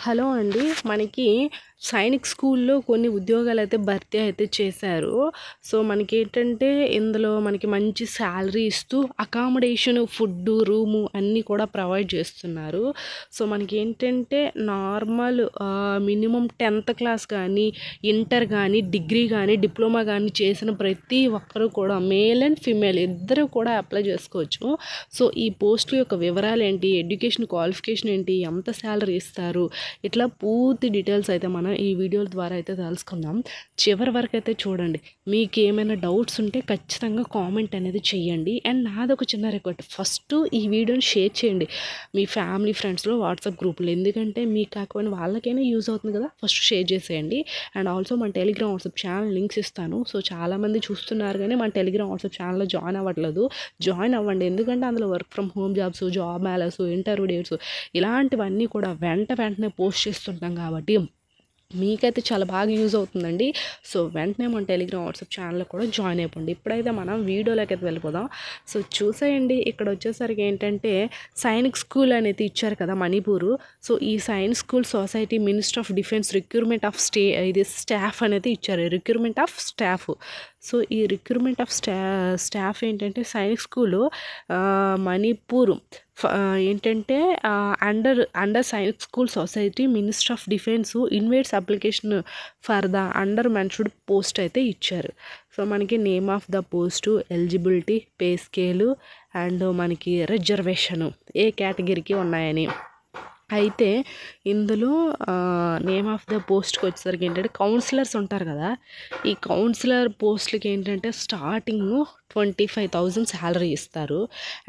Hello అండి. మనకి సైనిక్ స్కూల్‌లో కొన్ని ఉద్యోగాలైతే భర్తీ అయితే చేశారు. సో, మనకేంటంటే ఇందులో మనకి మంచి సాలరీ ఇస్తూ అకామిడేషను, ఫుడ్డు, రూము అన్నీ కూడా ప్రొవైడ్ చేస్తున్నారు. సో, మనకేంటంటే నార్మల్ మినిమమ్ 10థ్ క్లాస్ కానీ, ఇంటర్ కానీ, డిగ్రీ కానీ, డిప్లొమా కానీ చేసిన ప్రతి ఒక్కరు కూడా మేల్ అండ్ ఫీమేల్ ఇద్దరు కూడా అప్లై చేసుకోవచ్చు. సో, ఈ పోస్టుల యొక్క వివరాలేంటి, ఎడ్యుకేషన్ క్వాలిఫికేషన్ ఏంటి, ఎంత సాలరీ ఇస్తారు, ఇట్లా పూర్తి డీటెయిల్స్ అయితే మనం ఈ వీడియోల ద్వారా అయితే తెలుసుకుందాం. చివరి వరకు అయితే చూడండి. మీకు ఏమైనా డౌట్స్ ఉంటే ఖచ్చితంగా కామెంట్ అనేది చేయండి. అండ్ నాదొక చిన్న రిక్వెస్ట్, ఫస్ట్ ఈ వీడియోని షేర్ చేయండి మీ ఫ్యామిలీ ఫ్రెండ్స్లో వాట్సాప్ గ్రూప్లో, ఎందుకంటే మీకు కాకపోయినా వాళ్ళకైనా యూజ్ అవుతుంది కదా. ఫస్ట్ షేర్ చేసేయండి. అండ్ ఆల్సో మన టెలిగ్రామ్ వాట్సాప్ ఛానల్ లింక్స్ ఇస్తాను. సో చాలామంది చూస్తున్నారు కానీ మన టెలిగ్రామ్ వాట్సాప్ ఛానల్లో జాయిన్ అవ్వట్లేదు. జాయిన్ అవ్వండి, ఎందుకంటే అందులో work from home jobs, job melas, interview dates ఇలాంటివన్నీ కూడా వెంటనే పోస్ట్ చేస్తుంటాం కాబట్టి మీకైతే చాలా బాగా యూజ్ అవుతుందండి. సో వెంటనే మన టెలిగ్రామ్ వాట్సాప్ ఛానల్లో కూడా జాయిన్ అయిపోండి. ఇప్పుడైతే మనం వీడియోలోకి అయితే వెళ్ళిపోదాం. సో చూసేయండి, ఇక్కడ వచ్చేసరికి ఏంటంటే సైనిక్ స్కూల్ అనేది ఇచ్చారు కదా మణిపూరు. సో ఈ Sainik school society minister of defence recruitment of ఇది స్టాఫ్ అనేది ఇచ్చారు, రిక్రూట్మెంట్ ఆఫ్ స్టాఫ్. సో ఈ రిక్రూట్మెంట్ ఆఫ్ స్టాఫ్ ఏంటంటే సైనిక్ స్కూలు మణిపూర్ ఏంటంటే under Sainik school society minister of defence invites application for the under mentioned post అయితే ఇచ్చారు. సో మనకి name of the post, eligibility, pay scale and మనకి reservation ఏ కేటగిరీకి ఉన్నాయని. అయితే ఇందులో నేమ్ ఆఫ్ ద పోస్ట్కి వచ్చేసరికి ఏంటంటే కౌన్సిలర్స్ ఉంటారు కదా, ఈ కౌన్సిలర్ పోస్ట్లకి ఏంటంటే స్టార్టింగ్ 25,000 శాలరీ ఇస్తారు.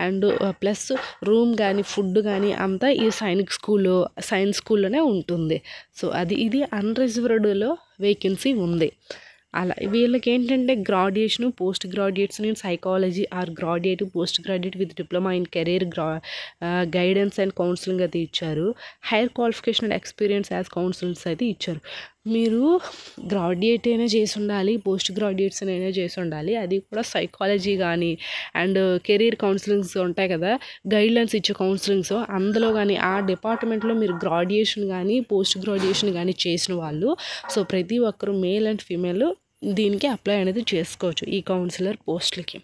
అండ్ ప్లస్ రూమ్ కానీ ఫుడ్ కానీ అంతా ఈ సైనిక్ స్కూల్లోనే ఉంటుంది. సో ఇది అన్రిజర్వ్డ్లో వేకెన్సీ ఉంది. అలా వీళ్ళకి ఏంటంటే graduation, post graduates in psychology or graduate, post graduate with diploma in career guidance and counselling అయితే ఇచ్చారు. Higher qualification and experience as counsellors అయితే ఇచ్చారు. మీరు గ్రాడ్యుయేట్ అయినా చేసి ఉండాలి, పోస్ట్ గ్రాడ్యుయేట్స్ అయినా చేసి ఉండాలి, అది కూడా సైకాలజీ కానీ అండ్ కెరీర్ కౌన్సిలింగ్స్ ఉంటాయి కదా, గైడ్లైన్స్ ఇచ్చే కౌన్సిలింగ్స్, అందులో కానీ ఆ డిపార్ట్మెంట్లో మీరు గ్రాడ్యుయేషన్ కానీ పోస్ట్ గ్రాడ్యుయేషన్ కానీ చేసిన వాళ్ళు. సో ప్రతి ఒక్కరు మేల్ అండ్ ఫీమేల్ దీనికి అప్లై అనేది చేసుకోవచ్చు ఈ కౌన్సిలర్ పోస్టులకి.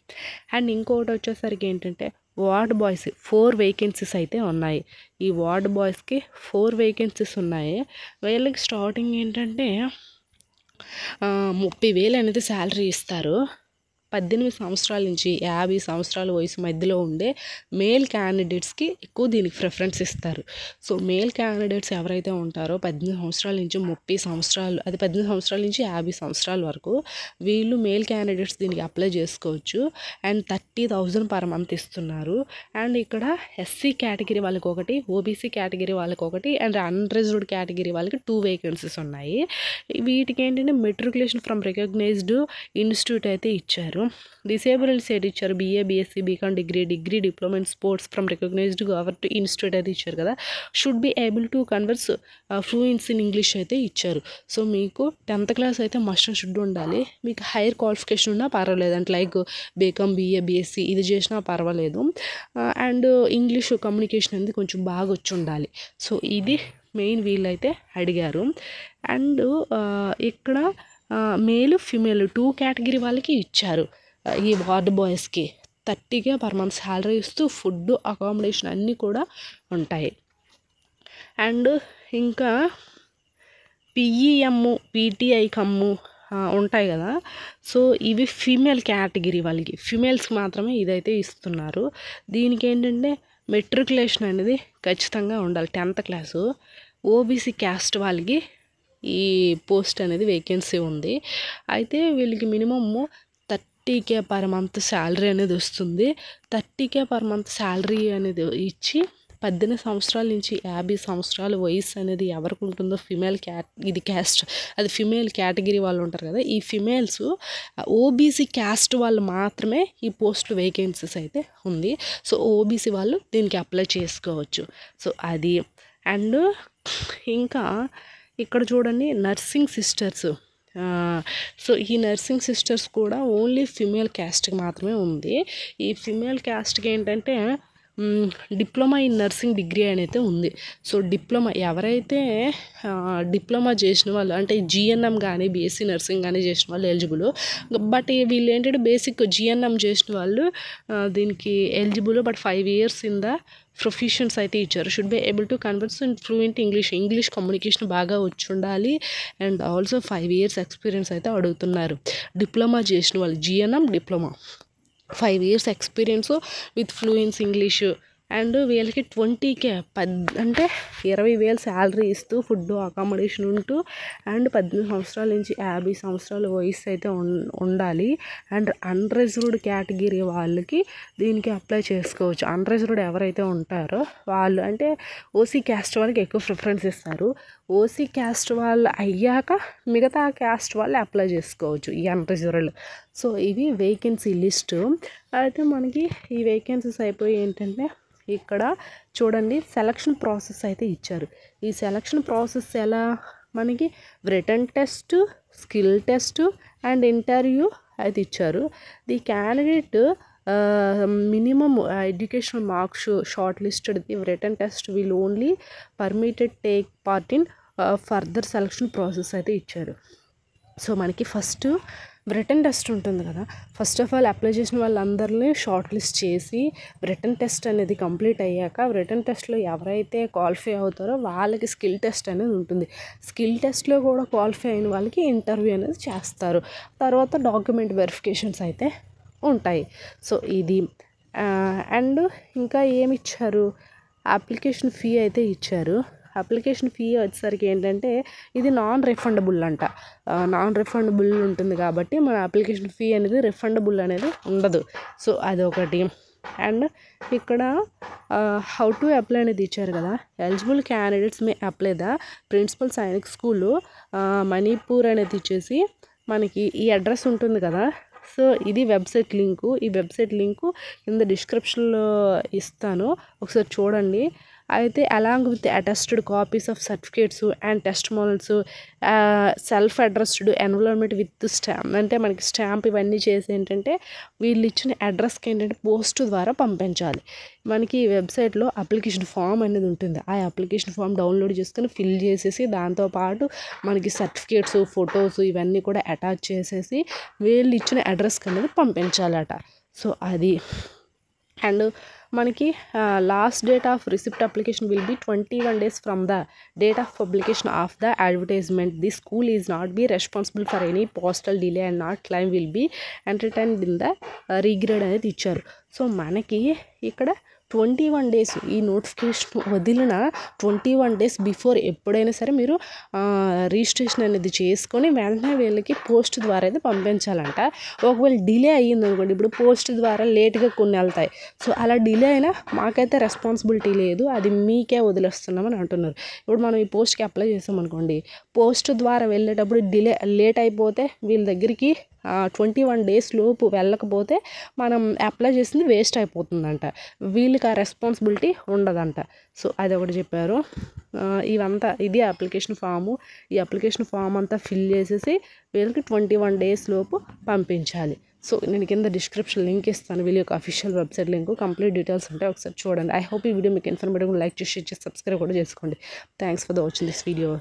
అండ్ ఇంకొకటి వచ్చేసరికి ఏంటంటే వార్డ్ బాయ్స్ 4 వేకెన్సీస్ అయితే ఉన్నాయి. ఈ వార్డ్ బాయ్స్కి 4 వేకెన్సీస్ ఉన్నాయి. వీళ్ళకి స్టార్టింగ్ ఏంటంటే 30,000 అనేది శాలరీ ఇస్తారు. 18 సంవత్సరాల నుంచి 50 సంవత్సరాల వయసు మధ్యలో ఉండే మేల్ క్యాండిడేట్స్కి ఎక్కువ దీనికి ప్రిఫరెన్స్ ఇస్తారు. సో మేల్ క్యాండిడేట్స్ ఎవరైతే ఉంటారో 18 సంవత్సరాల నుంచి 30 సంవత్సరాలు, అది 18 సంవత్సరాల నుంచి 50 సంవత్సరాల వరకు వీళ్ళు మేల్ క్యాండిడేట్స్ దీనికి అప్లై చేసుకోవచ్చు. అండ్ 30,000 పర్ మంత్ ఇస్తున్నారు. అండ్ ఇక్కడ ఎస్సీ కేటగిరీ వాళ్ళకి ఒకటి, ఓబీసీ కేటగిరీ వాళ్ళకి ఒకటి అండ్ అన్రిజర్వ్డ్ కేటగిరీ వాళ్ళకి 2 వేకెన్సీస్ ఉన్నాయి. వీటికి ఏంటంటే మెట్రికులేషన్ ఫ్రమ్ రికగ్నైజ్డ్ ఇన్స్టిట్యూట్ అయితే ఇచ్చారు. డిసేబుల్డ్ సైడ్ ఇచ్చారు, BA, BSc, BCom, degree, diploma in sports from recognised government institute అయితే ఇచ్చారు కదా. Should be able to converse fluency in English అయితే ఇచ్చారు. సో మీకు 10th క్లాస్ అయితే మస్ట్ అండ్ షుడ్ ఉండాలి. మీకు హైయర్ క్వాలిఫికేషన్ ఉన్నా పర్వాలేదు, అంటే లైక్ BCom, BA, BSc ఇది చేసినా పర్వాలేదు. అండ్ ఇంగ్లీష్ కమ్యూనికేషన్ అనేది కొంచెం బాగా వచ్చి ఉండాలి. సో ఇది మెయిన్ వీళ్ళైతే అడిగారు. అండ్ ఇక్కడ మేలు ఫిమేల్ 2 కేటగిరీ వాళ్ళకి ఇచ్చారు. ఈ వార్డ్ బాయ్స్కి 30K పర్ మంత్ శాలరీ ఇస్తూ ఫుడ్, అకామిడేషన్ అన్నీ కూడా ఉంటాయి. అండ్ ఇంకా PEM, PTI కమ్ము ఉంటాయి కదా. సో ఇవి ఫీమేల్ కేటగిరీ వాళ్ళకి, ఫీమేల్స్కి మాత్రమే ఇదైతే ఇస్తున్నారు. దీనికి ఏంటంటే మెట్రికులేషన్ అనేది ఖచ్చితంగా ఉండాలి, 10th క్లాసు. ఓబీసీ క్యాస్ట్ వాళ్ళకి ఈ పోస్ట్ అనేది వేకెన్సీ ఉంది. అయితే వీళ్ళకి minimum 30K per month salary అనేది వస్తుంది. 30K పర్ మంత్ శాలరీ అనేది ఇచ్చి 18 సంవత్సరాల నుంచి 50 సంవత్సరాల వయసు అనేది ఎవరికి ఉంటుందో ఫిమేల్ ఇది క్యాస్ట్, అది ఫిమేల్ కేటగిరీ వాళ్ళు ఉంటారు కదా, ఈ ఫిమేల్స్ ఓబీసీ క్యాస్ట్ వాళ్ళు మాత్రమే ఈ పోస్ట్ వేకెన్సీస్ అయితే ఉంది. సో ఓబీసీ వాళ్ళు దీనికి అప్లై చేసుకోవచ్చు. సో అది. అండ్ ఇంకా ఇక్కడ చూడండి నర్సింగ్ సిస్టర్స్. సో ఈ నర్సింగ్ సిస్టర్స్ కూడా ఓన్లీ ఫిమేల్ క్యాస్ట్కి మాత్రమే ఉంది. ఈ ఫిమేల్ క్యాస్ట్కి ఏంటంటే డిప్లొమా ఇన్ నర్సింగ్ డిగ్రీ అని అయితే ఉంది. సో డిప్లొమా ఎవరైతే డిప్లొమా చేసిన వాళ్ళు అంటే జిఎన్ఎం కానీ బీఎస్సీ నర్సింగ్ కానీ చేసిన వాళ్ళు ఎలిజిబుల్. బట్ వీళ్ళు ఏంటంటే బేసిక్ జిఎన్ఎం చేసిన వాళ్ళు దీనికి eligible. But 5 years in the professions అయితే ఇచ్చారు. Should be able to converse in fluent English communication బాగా వచ్చి ఉండాలి. అండ్ ఆల్సో 5 years ఎక్స్పీరియన్స్ అయితే అడుగుతున్నారు. డిప్లొమా చేసిన వాళ్ళు GNM diploma 5 years experience with fluency English. And వీళ్ళకి 20K అంటే 20,000 శాలరీ ఇస్తూ ఫుడ్ అకామిడేషన్ ఉంటూ అండ్ 18 సంవత్సరాల నుంచి 50 సంవత్సరాల వయసు అయితే ఉండాలి. అండ్ అన్రిజర్వ్డ్ కేటగిరీ వాళ్ళకి దీనికి అప్లై చేసుకోవచ్చు. అన్రిజర్వ్డ్ ఎవరైతే ఉంటారో వాళ్ళు అంటే ఓసీ క్యాస్ట్ వాళ్ళకి ఎక్కువ ప్రిఫరెన్స్ ఇస్తారు. ఓసీ క్యాస్ట్ వాళ్ళు అయ్యాక మిగతా క్యాస్ట్ వాళ్ళు అప్లై చేసుకోవచ్చు ఈ అన్రిజర్వ్డ్. సో ఇవి వేకెన్సీ లిస్టు. అయితే మనకి ఈ వేకెన్సీస్ అయిపోయి ఏంటంటే ఇక్కడ చూడండి సెలక్షన్ ప్రాసెస్ అయితే ఇచ్చారు. ఈ సెలక్షన్ ప్రాసెస్ ఎలా మనకి written test, skill test and interview అయితే ఇచ్చారు. The candidate minimum educational marks shortlisted. The written test will only permitted take part in further selection process అయితే ఇచ్చారు. సో మనకి ఫస్ట్ రిటన్ టెస్ట్ ఉంటుంది కదా. ఫస్ట్ ఆఫ్ ఆల్ అప్లై చేసిన వాళ్ళందరినీ short list చేసి రిటన్ టెస్ట్ అనేది కంప్లీట్ అయ్యాక రిటన్ టెస్ట్లో ఎవరైతే క్వాలిఫై అవుతారో వాళ్ళకి స్కిల్ టెస్ట్ అనేది ఉంటుంది. స్కిల్ టెస్ట్లో కూడా క్వాలిఫై అయిన వాళ్ళకి ఇంటర్వ్యూ అనేది చేస్తారు. తర్వాత డాక్యుమెంట్ వెరిఫికేషన్స్ అయితే ఉంటాయి. సో ఇది అండ్ ఇంకా ఏమి ఇచ్చారు, అప్లికేషన్ ఫీ అయితే ఇచ్చారు. అప్లికేషన్ ఫీ వచ్చేసరికి ఏంటంటే ఇది నాన్ రిఫండబుల్ అంట. నాన్ రిఫండబుల్ ఉంటుంది కాబట్టి మన అప్లికేషన్ ఫీ అనేది రిఫండబుల్ అనేది ఉండదు. సో అదొకటి. అండ్ ఇక్కడ హౌ టు అప్లై అనేది ఇచ్చారు కదా. Eligible candidates may apply the principal Sainik school Manipur అనేది ఇచ్చేసి మనకి ఈ అడ్రస్ ఉంటుంది కదా. సో ఇది వెబ్సైట్ లింకు. ఈ వెబ్సైట్ లింకు కింద డిస్క్రిప్షన్లో ఇస్తాను, ఒకసారి చూడండి. అయితే along with attested copies of certificates and testimonials, self addressed envelopment with stamp, అంటే మనకి స్టాంప్ ఇవన్నీ చేసి ఏంటంటే వీళ్ళు ఇచ్చిన అడ్రస్కి ఏంటంటే పోస్ట్ ద్వారా పంపించాలి. మనకి ఈ వెబ్సైట్లో అప్లికేషన్ ఫామ్ అనేది ఉంటుంది. ఆ అప్లికేషన్ ఫామ్ డౌన్లోడ్ చేసుకొని ఫిల్ చేసేసి దాంతోపాటు మనకి సర్టిఫికేట్స్, ఫొటోస్ ఇవన్నీ కూడా అటాచ్ చేసేసి వీళ్ళు ఇచ్చిన అడ్రస్కి అనేది పంపించాలట. సో అది. అండ్ మనకి last date of receipt application will be 21 days from the date of publication of the advertisement. The school is not be responsible for any postal delay and not claim will be entertained in the రీగ్రేడ్ అనేది ఇచ్చారు. So మనకి ఇక్కడ 21 days ఈ notification వదిలిన 21 days before ఎప్పుడైనా సరే మీరు registration అనేది చేసుకొని వెంటనే వీళ్ళకి పోస్ట్ ద్వారా అయితే పంపించాలంట. ఒకవేళ డిలే అయ్యింది అనుకోండి, ఇప్పుడు పోస్ట్ ద్వారా లేట్గా కొన్ని వెళ్తాయి. సో అలా డిలే అయినా మాకైతే రెస్పాన్సిబిలిటీ లేదు, అది మీకే వదిలేస్తున్నామని అంటున్నారు. ఇప్పుడు మనం ఈ పోస్ట్కి అప్లై చేసామనుకోండి, పోస్ట్ ద్వారా వెళ్ళేటప్పుడు లేట్ అయిపోతే వీళ్ళ దగ్గరికి 21 days లోపు వెళ్ళకపోతే మనం అప్లై చేసింది వేస్ట్ అయిపోతుందంట. వీళ్ళకి ఆ రెస్పాన్సిబిలిటీ ఉండదంట. సో అది ఒకటి చెప్పారు. ఇవంతా ఇది అప్లికేషన్ ఫాము. ఈ అప్లికేషన్ ఫామ్ అంతా ఫిల్ చేసేసి వీళ్ళకి 21 days లోపు పంపించాలి. సో నేను కింద డిస్క్రిప్షన్ లింక్ ఇస్తాను, వీళ్ళ యొక్క official website link, complete details ఉంటాయి, ఒకసారి చూడండి. ఐ హోప్ ఈ వీడియో మీకు ఇన్ఫర్మేటివ్, లైక్ చేసి సబ్స్క్రైబ్ కూడా చేసుకోండి. Thanks for the watching this video.